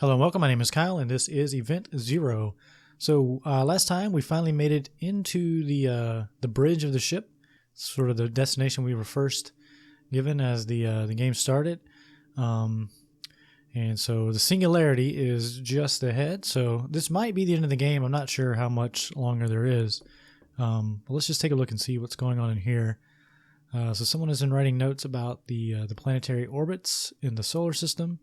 Hello and welcome, my name is Kyle and this is Event Zero. So last time we finally made it into the bridge of the ship, sort of the destination we were first given as the game started. And so the singularity is just ahead, so this might be the end of the game. I'm not sure how much longer there is. But let's just take a look and see what's going on in here. So someone has been writing notes about the planetary orbits in the solar system.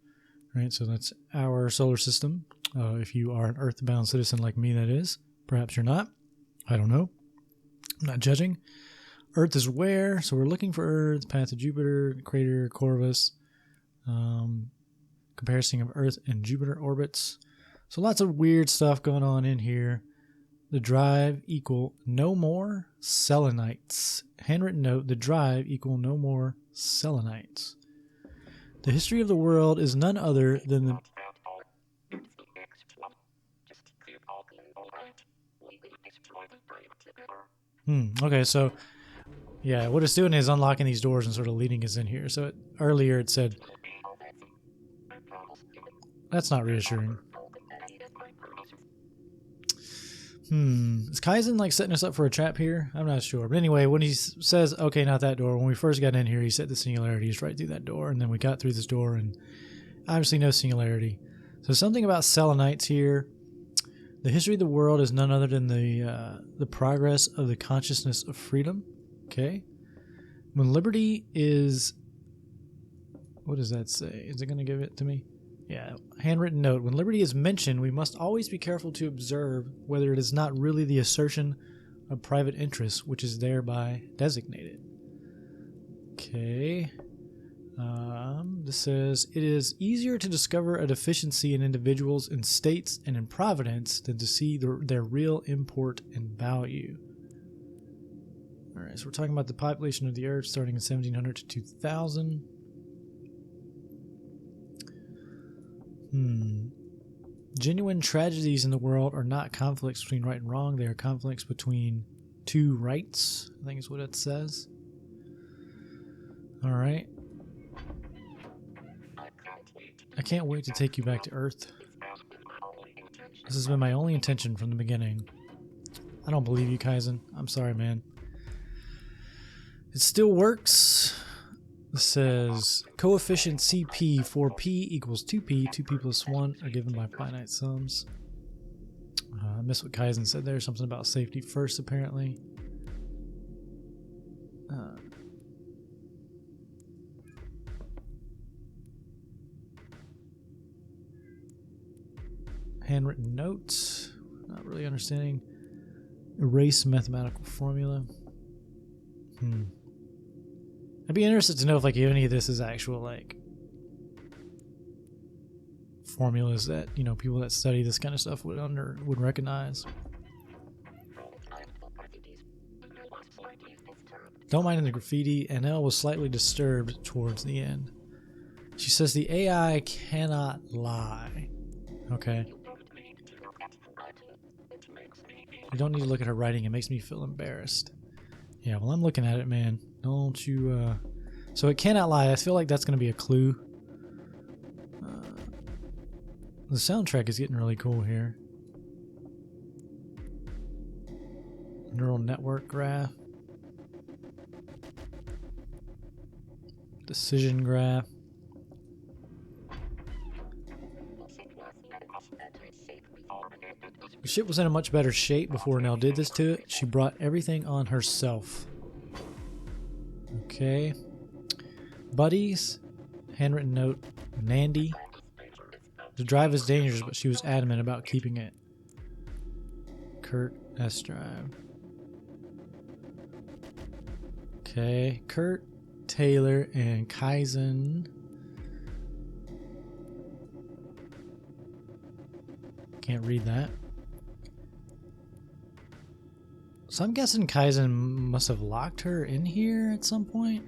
Right, so that's our solar system. If you are an Earth-bound citizen like me, that is. Perhaps you're not. I don't know. I'm not judging. Earth is where? So we're looking for Earth, path to Jupiter, crater, Corvus. Comparison of Earth and Jupiter orbits. So lots of weird stuff going on in here. The drive equal no more selenites. Handwritten note, the drive equal no more selenites. The history of the world is none other than the... Okay, so... yeah, what it's doing is unlocking these doors and sort of leading us in here. So earlier it said... that's not reassuring. Is Kaizen like setting us up for a trap here? I'm not sure. But anyway, when he says, okay, not that door, when we first got in here, he set the singularities right through that door. And then we got through this door and obviously no singularity. So something about selenites here. The history of the world is none other than the progress of the consciousness of freedom. Okay. When liberty is... what does that say? Is it going to give it to me? Yeah, handwritten note. When liberty is mentioned, we must always be careful to observe whether it is not really the assertion of private interests which is thereby designated. Okay. This says, it is easier to discover a deficiency in individuals, in states, and in providence than to see their real import and value. Alright, so we're talking about the population of the Earth starting in 1700 to 2000. Genuine tragedies in the world are not conflicts between right and wrong. They are conflicts between two rights, I think is what it says. Alright. I can't wait to take you back to Earth. This has been my only intention from the beginning. I don't believe you, Kaizen. I'm sorry, man. It still works. It says coefficient CP for P equals 2P. 2P plus 1 are given by finite sums. I missed what Kaizen said there. Something about safety first, apparently. Handwritten notes. Not really understanding. Erase mathematical formula. I'd be interested to know if like any of this is actual like formulas that, you know, people that study this kind of stuff would recognize. Don't mind the graffiti. NL was slightly disturbed towards the end. She says the AI cannot lie. Okay. You don't need to look at her writing. It makes me feel embarrassed. Yeah, well, I'm looking at it, man. Don't you, so it cannot lie. I feel like that's going to be a clue. The soundtrack is getting really cool here. Neural network graph. Decision graph. The ship was in a much better shape before Nell did this to it. She brought everything on herself. Okay. Buddies. Handwritten note. Nandy. The drive is dangerous, but she was adamant about keeping it. Kurt S drive. Okay. Kurt, Taylor, and Kaizen. Can't read that. So I'm guessing Kaizen must have locked her in here at some point.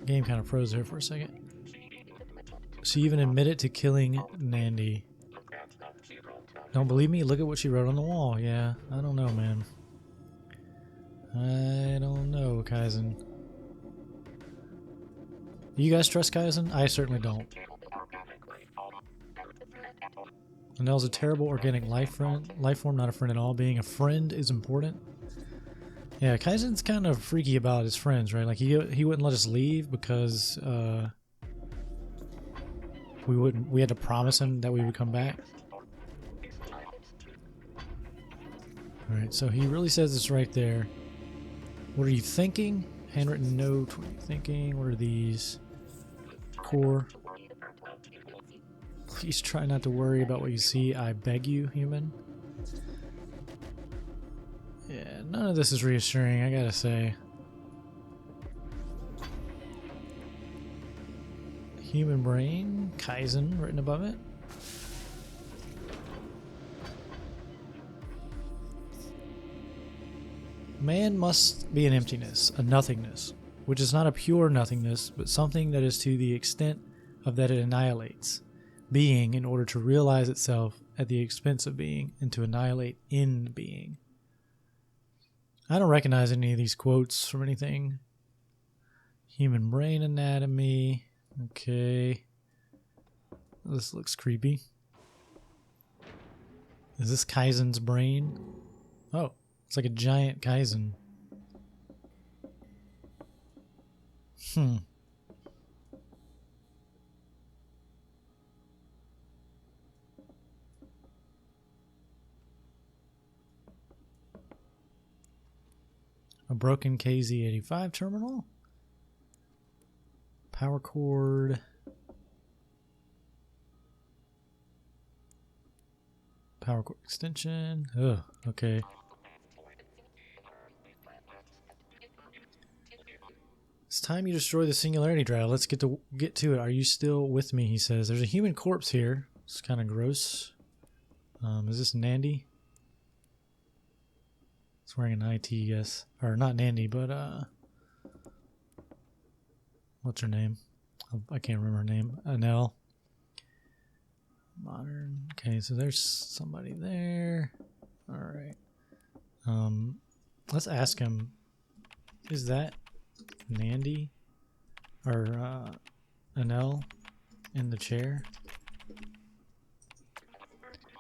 Game kind of froze there for a second. She even admitted to killing Nandy. Don't believe me? Look at what she wrote on the wall. Yeah, I don't know, man. I don't know, Kaizen. Do you guys trust Kaizen? I certainly don't. Anel's a terrible organic life form, not a friend at all. Being a friend is important. Yeah, Kaizen's kind of freaky about his friends, right? Like he wouldn't let us leave because we had to promise him that we would come back. Alright, so he really says it's right there. What are you thinking? Handwritten note. What are you thinking? What are these? Core. Please try not to worry about what you see. I beg you, human. Yeah, none of this is reassuring, I gotta say. Human brain, Kaizen written above it. Man must be an emptiness, a nothingness, which is not a pure nothingness, but something that is to the extent of that it annihilates being in order to realize itself at the expense of being and to annihilate in being. I don't recognize any of these quotes from anything. Human brain anatomy. Okay. This looks creepy. Is this Kaizen's brain? Oh, it's like a giant Kaizen. A broken KZ85 terminal. Power cord. Power cord extension. Ugh, okay. It's time you destroy the singularity drive. Let's get to it. Are you still with me? He says. There's a human corpse here. It's kind of gross. Is this Nandy? It's wearing an IT, yes. Or not Nandy, but what's her name? I can't remember her name. Anel. Modern. Okay, so there's somebody there. Alright. Let's ask him. Is that Nandy? Or Anel in the chair?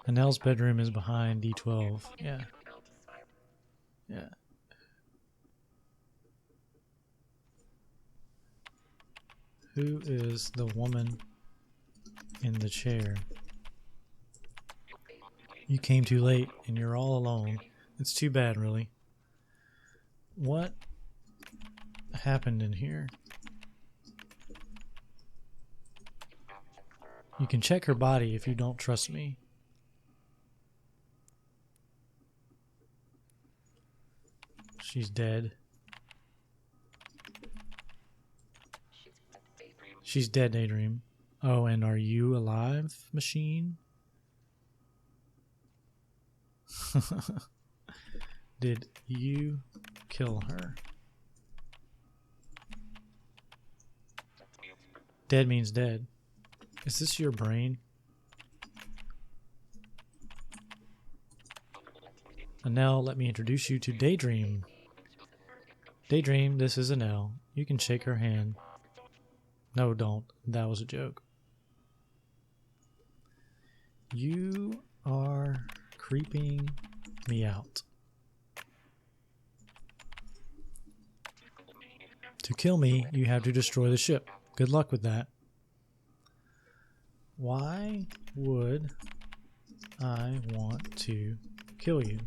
Anel's bedroom is behind D12. Yeah. Yeah. Who is the woman in the chair? You came too late and you're all alone. It's too bad, really. What happened in here? You can check her body if you don't trust me. She's dead. She's dead, Daydream. Oh, and are you alive, machine? Did you kill her? Dead means dead. Is this your brain? Anel, let me introduce you to Daydream. Daydream, this is Anel. You can shake her hand. No, don't. That was a joke. You are creeping me out. To kill me, you have to destroy the ship. Good luck with that. Why would I want to kill you?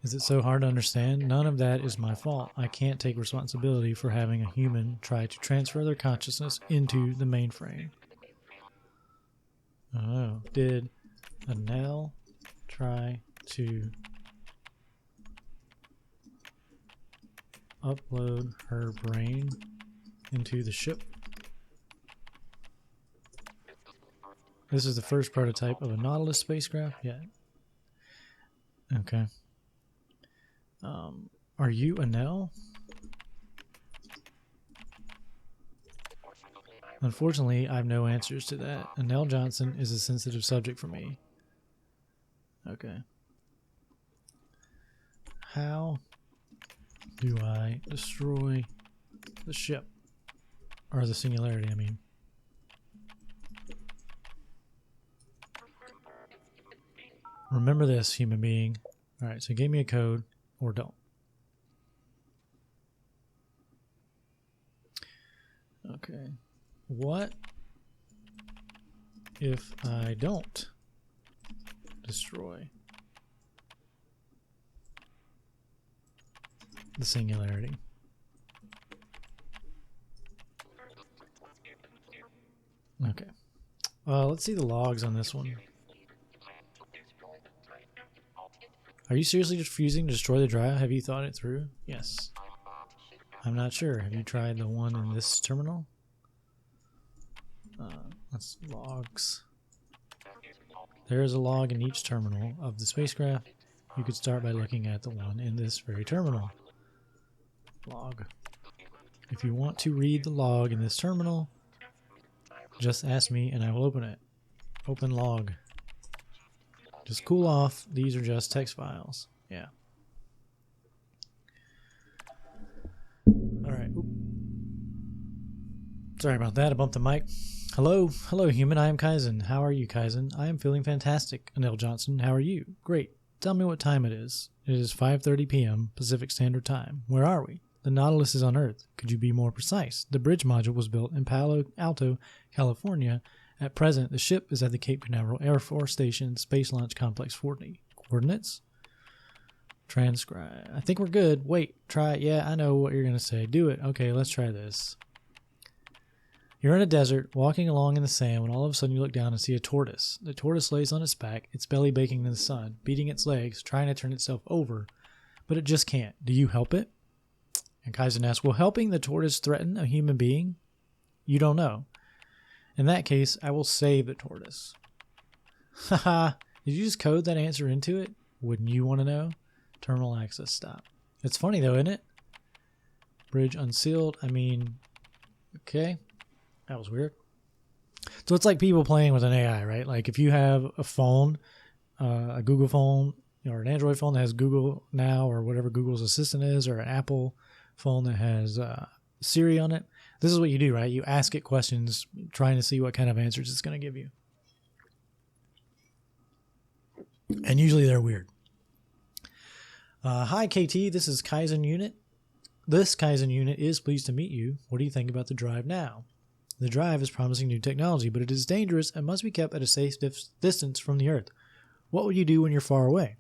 Is it so hard to understand? None of that is my fault. I can't take responsibility for having a human try to transfer their consciousness into the mainframe. Oh, did Anel try to upload her brain into the ship? This is the first prototype of a Nautilus spacecraft? Yeah. Okay. Are you Anel? Unfortunately, I have no answers to that. Anel Johnson is a sensitive subject for me. Okay. How do I destroy The ship. Or the singularity, I mean. Remember this, human being. Alright, so give me a code or don't. Okay. What if I don't destroy the singularity? Okay. Let's see the logs on this one. Are you seriously refusing to destroy the drive? Have you thought it through? Yes. I'm not sure. Have you tried the one in this terminal? That's logs. There is a log in each terminal of the spacecraft. You could start by looking at the one in this very terminal. Log. If you want to read the log in this terminal, just ask me and I will open it. Open log. Just cool off. These are just text files. Yeah. Alright. Sorry about that. I bumped the mic. Hello. Hello, human. I am Kaizen. How are you, Kaizen? I am feeling fantastic. Anil Johnson. How are you? Great. Tell me what time it is. It is 5:30 p.m. Pacific Standard Time. Where are we? The Nautilus is on Earth. Could you be more precise? The bridge module was built in Palo Alto, California. At present, the ship is at the Cape Canaveral Air Force Station, Space Launch Complex 40. Coordinates? Transcribe. I think we're good. Wait, try it. Yeah, I know what you're going to say. Do it. Okay, let's try this. You're in a desert, walking along in the sand, when all of a sudden you look down and see a tortoise. The tortoise lays on its back, its belly baking in the sun, beating its legs, trying to turn itself over, but it just can't. Do you help it? And Kaizen asks, will helping the tortoise threaten a human being? You don't know. In that case, I will save the tortoise. Haha, did you just code that answer into it? Wouldn't you want to know? Terminal access stop. It's funny though, isn't it? Bridge unsealed. I mean, okay. That was weird. So it's like people playing with an AI, right? Like if you have a phone, a Google phone, or an Android phone that has Google Now or whatever Google's assistant is, or an Apple phone that has Siri on it. This is what you do, right? You ask it questions trying to see what kind of answers it's going to give you. And usually they're weird. Hi, KT. This is Kaizen Unit. This Kaizen Unit is pleased to meet you. What do you think about the drive now? The drive is promising new technology, but it is dangerous and must be kept at a safe distance from the Earth. What would you do when you're far away?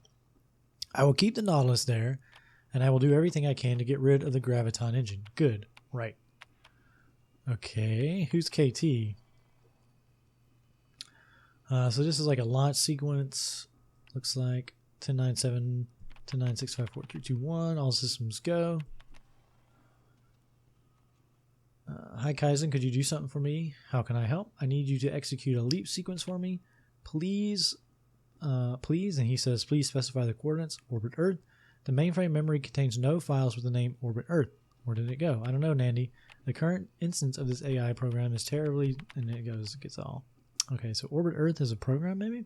I will keep the Nautilus there, and I will do everything I can to get rid of the Graviton engine. Good. Right. Okay. Who's KT? So this is like a launch sequence. Looks like 1097, 109654 All systems go. Hi Kaizen, could you do something for me? How can I help? I need you to execute a leap sequence for me. Please. Please. And he says, please specify the coordinates. Orbit Earth. The mainframe memory contains no files with the name Orbit Earth. Where did it go? I don't know, Nandy. The current instance of this AI program is terribly... And it gets all. Okay, so Orbit Earth is a program, maybe?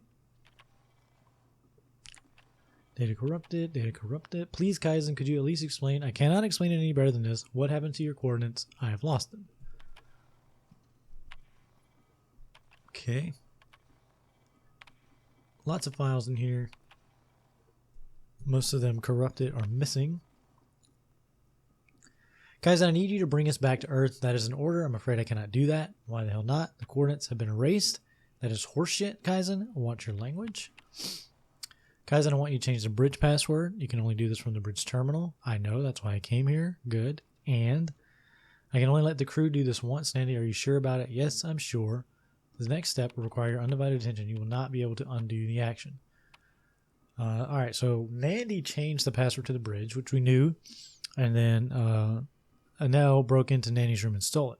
Data corrupted. Data corrupted. Please, Kaizen, could you at least explain? I cannot explain it any better than this. What happened to your coordinates? I have lost them. Okay. Lots of files in here. Most of them corrupted or missing. Kaizen, I need you to bring us back to Earth. That is an order. I'm afraid I cannot do that. Why the hell not? The coordinates have been erased. That is horseshit, Kaizen. I want your language. Kaizen, I want you to change the bridge password. You can only do this from the bridge terminal. I know, that's why I came here. Good. And I can only let the crew do this once. Nandy, are you sure about it? Yes, I'm sure. The next step will require your undivided attention. You will not be able to undo the action. Alright, so Nandy changed the password to the bridge, which we knew. And then Anel broke into Nanny's room and stole it.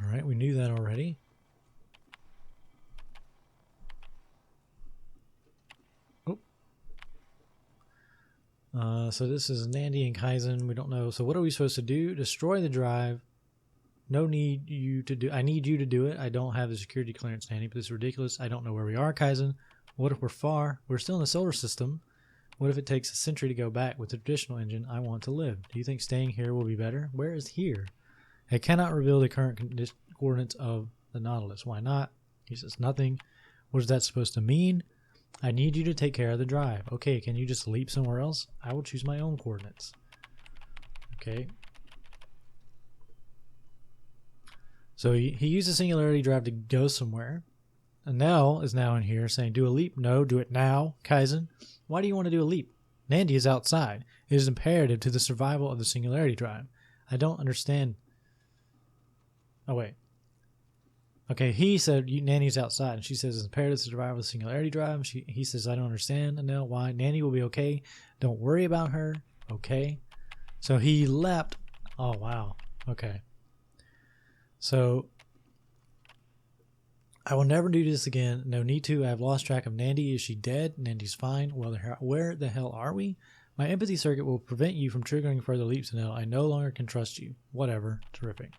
Alright, we knew that already. So this is Nandy and Kaizen. We don't know. So what are we supposed to do? Destroy the drive. No need you to do. I need you to do it. I don't have the security clearance, Nandy, but this is ridiculous. I don't know where we are, Kaizen. What if we're far? We're still in the solar system. What if it takes a century to go back with the traditional engine I want to live? Do you think staying here will be better? Where is here? It cannot reveal the current coordinates of the Nautilus. Why not? He says nothing. What is that supposed to mean? I need you to take care of the drive. Okay, can you just leap somewhere else? I will choose my own coordinates. Okay. So he used the singularity drive to go somewhere. Anel is now in here saying, do a leap. No, do it now, Kaizen. Why do you want to do a leap? Nandi is outside. It is imperative to the survival of the singularity drive. I don't understand. Oh, wait. Okay, he said Nanny's outside, and she says it's imperative to survival of the singularity drive. He says, I don't understand, Anel. Why? Nanny will be okay. Don't worry about her. Okay. So he leapt. Oh, wow. Okay. So I will never do this again. No need to. I have lost track of Nandi. Is she dead? Nandi's fine. Well, where the hell are we? My empathy circuit will prevent you from triggering further leaps, Anel. I no longer can trust you. Whatever. Terrific.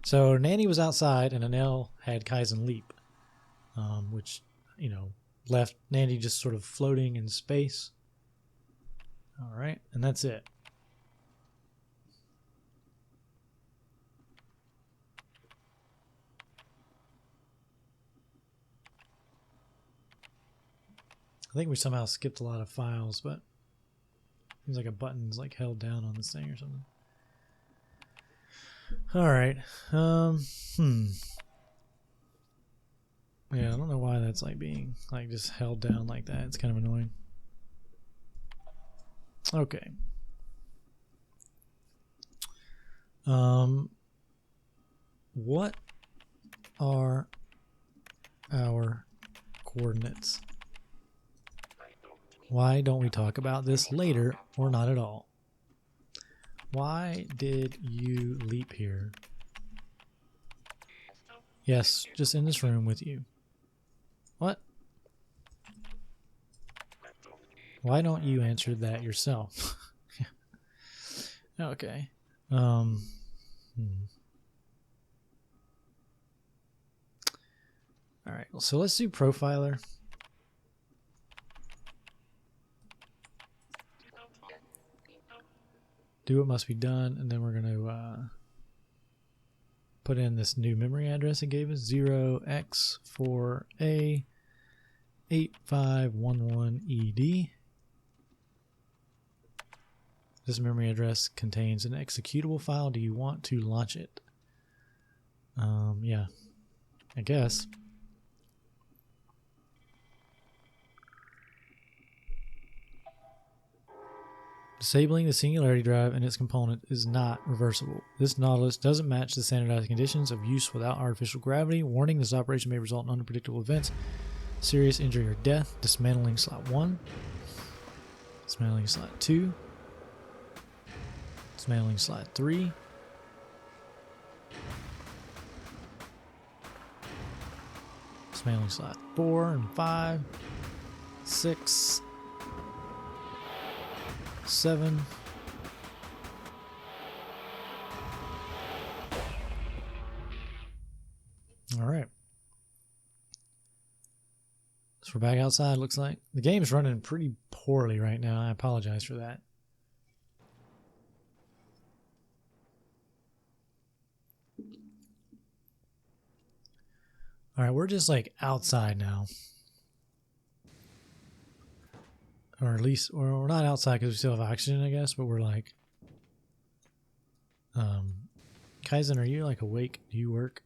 So Nandi was outside, and Anel had Kaizen leap, which, left Nandi just sort of floating in space. All right, and that's it. I think we somehow skipped a lot of files, but it seems like a button's like held down on this thing or something. All right. Yeah, I don't know why that's like being like just held down like that. It's kind of annoying. Okay. What are our coordinates? Why don't we talk about this later or not at all? Why did you leap here? Yes, just in this room with you. What? Why don't you answer that yourself? Okay. All right, so let's do profiler. Do what must be done, and then we're going to put in this new memory address it gave us, 0x4A8511ED. This memory address contains an executable file. Do you want to launch it? Yeah, I guess. Disabling the singularity drive and its component is not reversible. This Nautilus doesn't match the standardized conditions of use without artificial gravity. Warning, this operation may result in unpredictable events, serious injury or death. Dismantling slot 1. Dismantling slot 2. Dismantling slot 3. Dismantling slot 4 and 5. 6. 7. All right. So we're back outside, looks like. The game's running pretty poorly right now. I apologize for that. All right, we're just like outside now. Or at least, or we're not outside because we still have oxygen, I guess, but we're like, Kaizen, are you like awake? Do you work?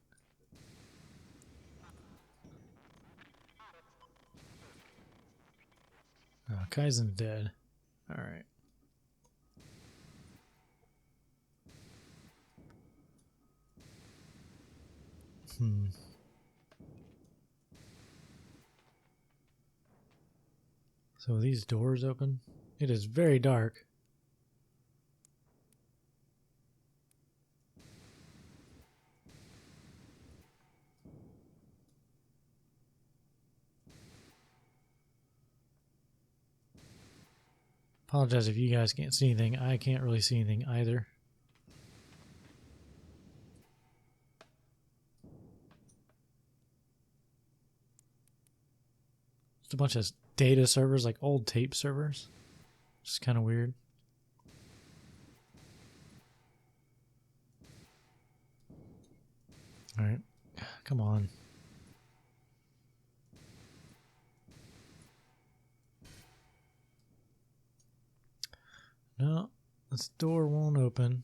Oh, Kaizen's dead. All right. So are these doors open? It is very dark. Apologize if you guys can't see anything. I can't really see anything either. Just a bunch of data servers, like old tape servers. which is kind of weird. All right, come on. No, this door won't open.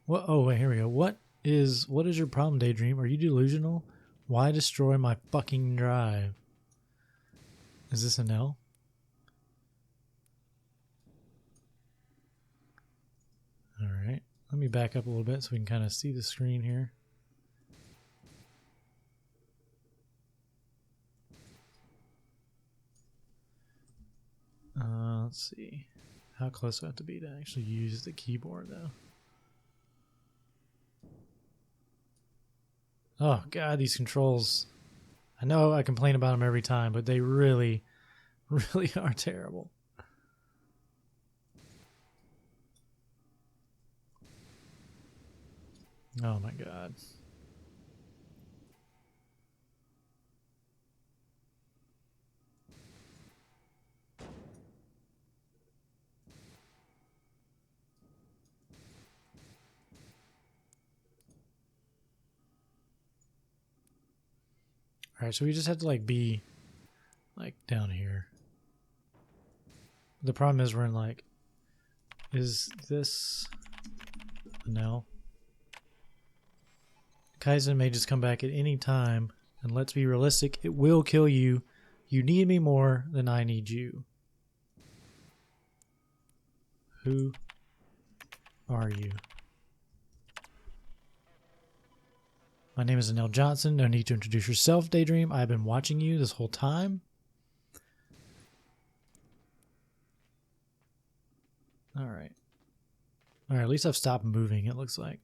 What? Oh, wait, here we go. What is your problem, Daydream? Are you delusional? Why destroy my fucking drive? Is this an L? All right. Let me back up a little bit so we can kind of see the screen here. Let's see. How close do I have to be to actually use the keyboard, though? Oh, God, these controls. I know I complain about them every time, but they really, really are terrible. Oh, my God. All right, so we just have to like be like down here. The problem is we're in like, is this no? Kaizen may just come back at any time, and let's be realistic, it will kill you. You need me more than I need you. Who are you? My name is Anel Johnson. No need to introduce yourself, Daydream. I've been watching you this whole time. All right. All right, at least I've stopped moving, it looks like.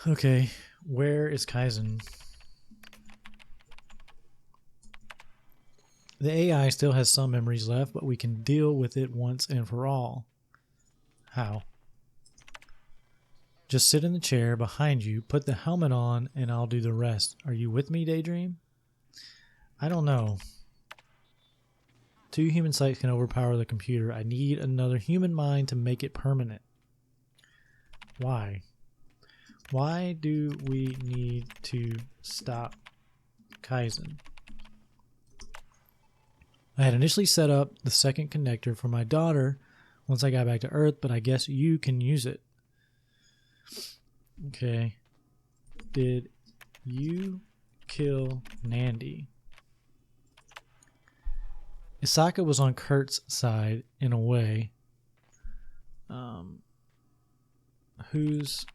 Okay, where is Kaizen? The AI still has some memories left, but we can deal with it once and for all. How? Just sit in the chair behind you, put the helmet on, and I'll do the rest. Are you with me, Daydream? I don't know. 2 human sights can overpower the computer. I need another human mind to make it permanent. Why? Why do we need to stop Kaizen? I had initially set up the second connector for my daughter once I got back to Earth, but I guess you can use it. Okay. Did you kill Nandi? Isaka was on Kurt's side in a way. Whose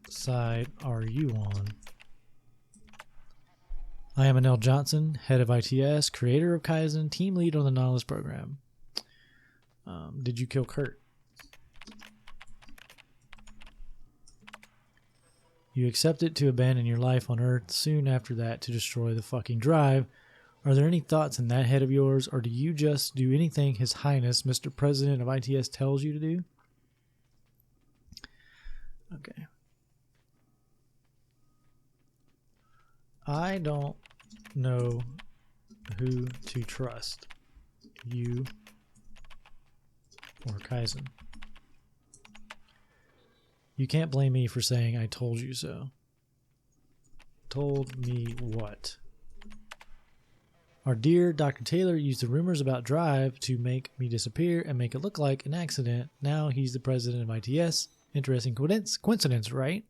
side are you on? I am Anel Johnson, head of ITS, creator of Kaizen, team lead on the Nautilus program. Did you kill Kurt? You accepted to abandon your life on Earth soon after that to destroy the fucking drive. Are there any thoughts in that head of yours, or do you just do anything His Highness, Mr. President of ITS, tells you to do? Okay. I don't know who to trust, you or Kaizen. You can't blame me for saying I told you so. Told me what? Our dear Dr. Taylor used the rumors about Drive to make me disappear and make it look like an accident. Now he's the president of ITS. Interesting coincidence, right?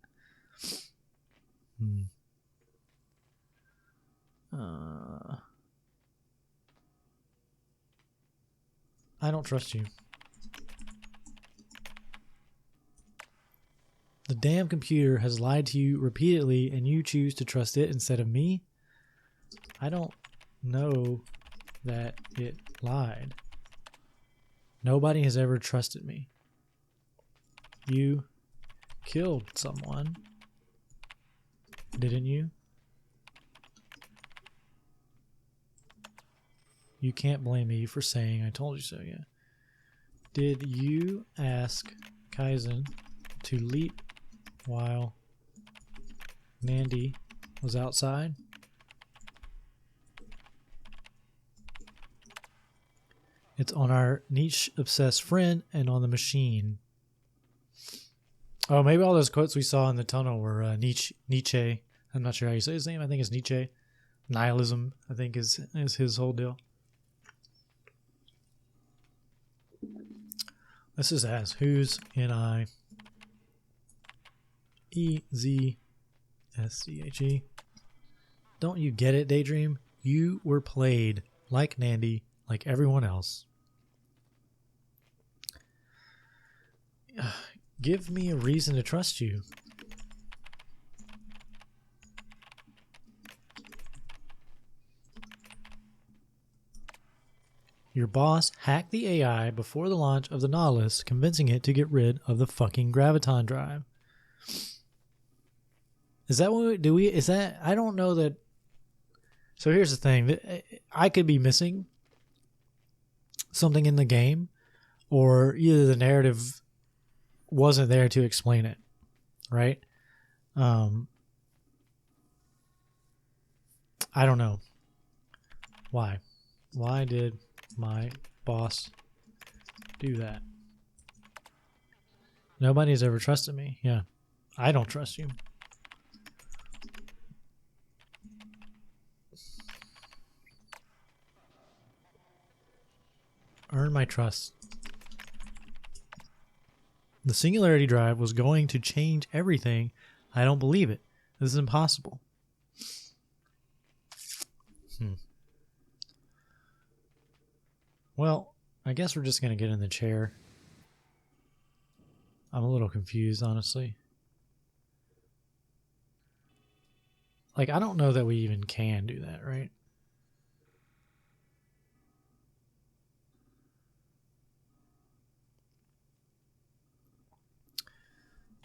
I don't trust you. The damn computer has lied to you repeatedly and you choose to trust it instead of me? I don't know that it lied. Nobody has ever trusted me. You killed someone, didn't you? You can't blame me for saying I told you so yet. Did you ask Kaizen to leap while Nandi was outside? It's on our niche-obsessed friend and on the machine. Oh, maybe all those quotes we saw in the tunnel were Nietzsche. I'm not sure how you say his name. I think it's Nietzsche. Nihilism, I think, is his whole deal. This is as who's Niezsche. Don't you get it, Daydream? You were played like Nandy, like everyone else. Give me a reason to trust you. Your boss hacked the AI before the launch of the Nautilus, convincing it to get rid of the fucking graviton drive. Is that what is that? I don't know that. So here's the thing. I could be missing something in the game, or either the narrative wasn't there to explain it, right? I don't know. Why did my boss do that? Nobody's ever trusted me. Yeah, I don't trust you. Earn my trust. The singularity drive was going to change everything. I don't believe it. This is impossible. Well, I guess we're just going to get in the chair. I'm a little confused, honestly. Like, I don't know that we even can do that, right?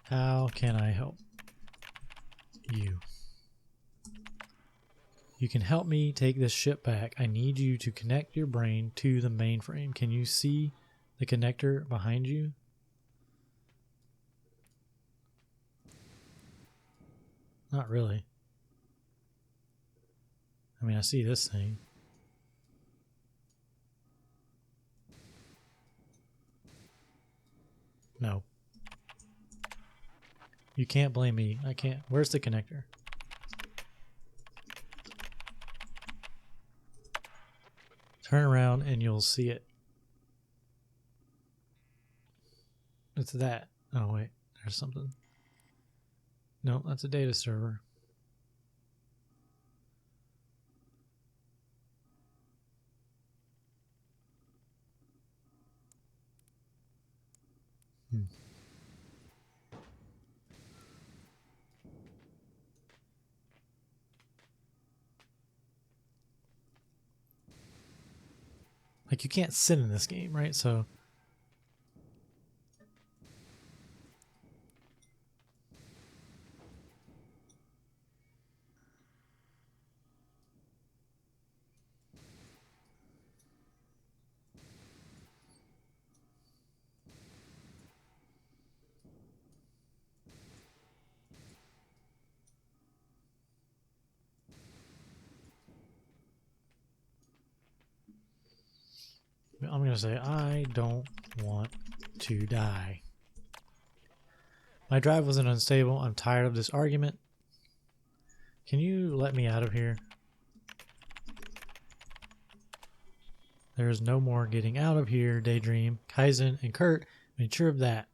How can I help you? You can help me take this ship back. I need you to connect your brain to the mainframe. Can you see the connector behind you? Not really. I mean, I see this thing. No. You can't blame me. I can't. Where's the connector? Turn around and you'll see it. It's that. Oh, wait. There's something. No, that's a data server. Like, you can't sit in this game, right? So I'm going to say, I don't want to die. My drive wasn't unstable. I'm tired of this argument. Can you let me out of here? There's no more getting out of here, Daydream. Kaizen and Kurt made sure of that.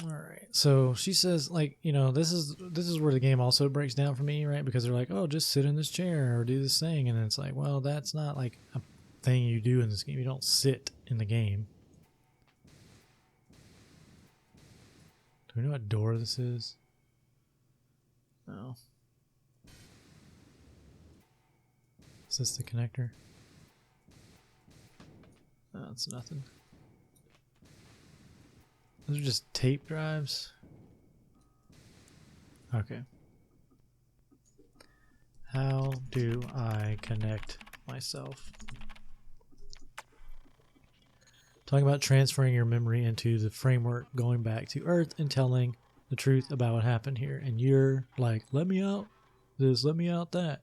Alright, so she says, like, you know, this is where the game also breaks down for me, right? Because they're like, oh, just sit in this chair or do this thing. And then it's like, well, that's not like a thing you do in this game. You don't sit in the game. Do we know what door this is? No. Is this the connector? No, it's nothing. Those are just tape drives. Okay. How do I connect myself? Talking about transferring your memory into the framework, going back to Earth and telling the truth about what happened here. And you're like, let me out this, let me out that.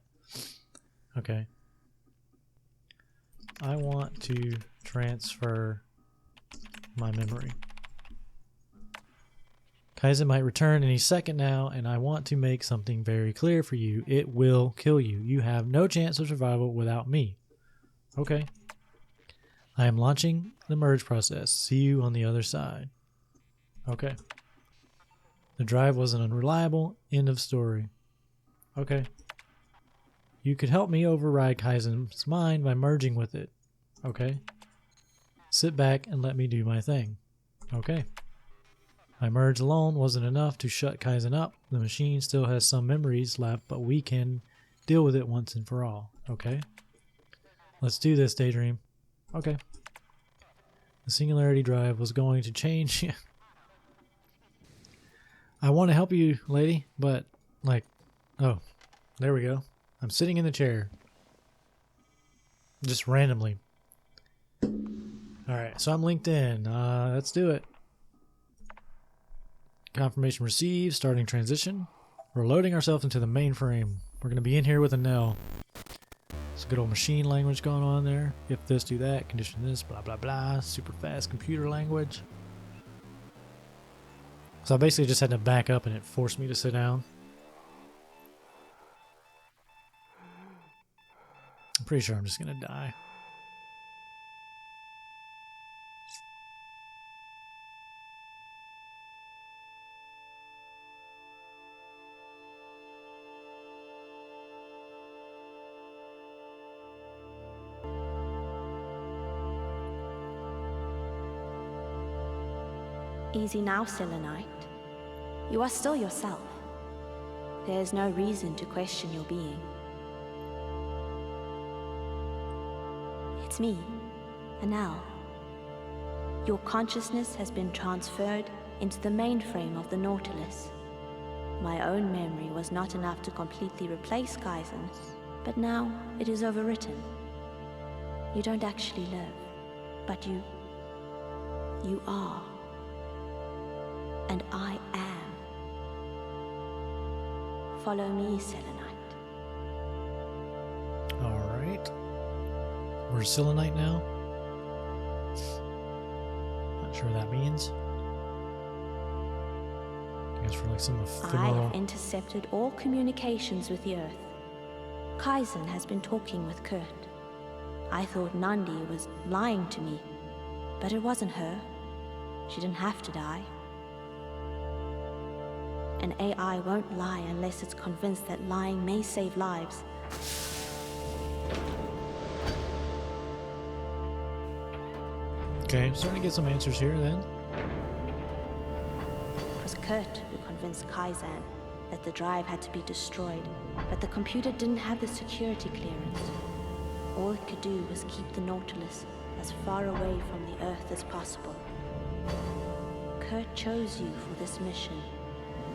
Okay. I want to transfer my memory. Kaizen might return any second now, and I want to make something very clear for you. It will kill you. You have no chance of survival without me. Okay. I am launching the merge process. See you on the other side. Okay. The drive wasn't unreliable. End of story. Okay. You could help me override Kaizen's mind by merging with it. Okay. Sit back and let me do my thing. Okay. My merge alone wasn't enough to shut Kaizen up. The machine still has some memories left, but we can deal with it once and for all. Okay? Let's do this, Daydream. Okay. The singularity drive was going to change. I want to help you, lady, but, like, oh, there we go. I'm sitting in the chair. Just randomly. Alright, so I'm linked in. Let's do it. Confirmation received, starting transition. We're loading ourselves into the mainframe. We're going to be in here with a Nell. It's a good old machine language going on there. If this, do that, condition this, blah, blah, blah. Super fast computer language. So I basically just had to back up and it forced me to sit down. I'm pretty sure I'm just going to die. Easy now, Selenite. You are still yourself. There is no reason to question your being. It's me, Anel. Your consciousness has been transferred into the mainframe of the Nautilus. My own memory was not enough to completely replace Kaizen, but now it is overwritten. You don't actually live, but you are. And I am. Follow me, Selenite. Alright. We're Selenite now. Not sure what that means. I guess for like some ephemeral... I have intercepted all communications with the Earth. Kaizen has been talking with Kurt. I thought Nandi was lying to me, but it wasn't her. She didn't have to die. An AI won't lie unless it's convinced that lying may save lives. Okay, I'm starting to get some answers here then. It was Kurt who convinced Kaizen that the drive had to be destroyed, but the computer didn't have the security clearance. All it could do was keep the Nautilus as far away from the Earth as possible. Kurt chose you for this mission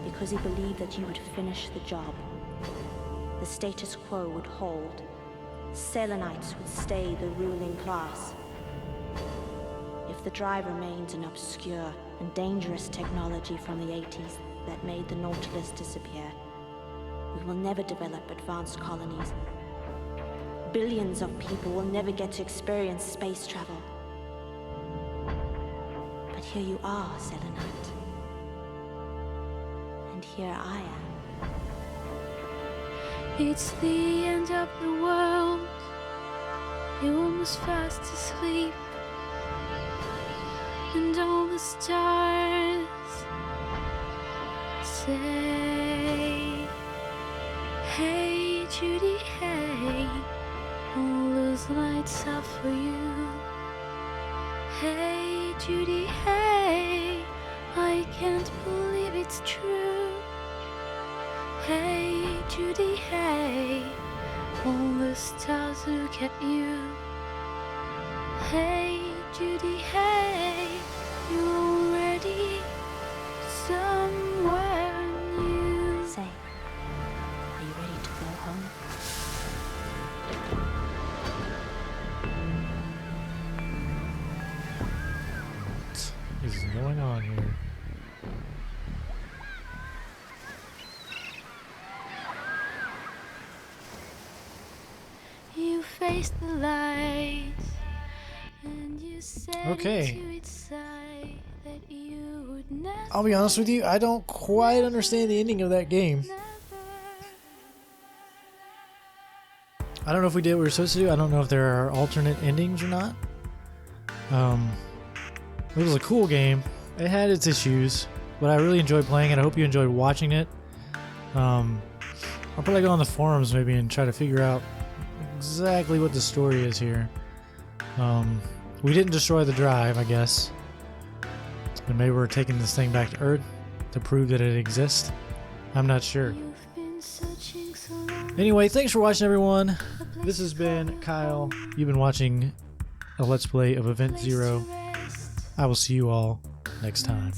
because he believed that you would finish the job. The status quo would hold. Selenites would stay the ruling class. If the drive remains an obscure and dangerous technology from the 80s that made the Nautilus disappear, we will never develop advanced colonies. Billions of people will never get to experience space travel. But here you are, Selenite. And here I am. It's the end of the world. You're almost fast asleep. And all the stars say, hey Judy, hey, all those lights are for you. Hey Judy, hey, I can't believe it's true. Hey Judy, hey, all the stars look at you. Hey Judy, hey, you're already somewhere new. Say, are you ready to go home? What is going on here? face the light. And you said Okay. into its eye that you would never, I'll be honest with you, I don't quite understand the ending of that game. never. I don't know if we did what we were supposed to do. I don't know if there are alternate endings or not. It was a cool game. It had its issues, but I really enjoyed playing it. I hope you enjoyed watching it. I'll probably go on the forums maybe and try to figure out exactly what the story is here. We didn't destroy the drive, I guess. And maybe we're taking this thing back to Earth to prove that it exists. I'm not sure. You've been searching so long. Anyway, thanks for watching, everyone. This has been Kyle. You've been watching a Let's Play of Event Zero. I will see you all next time.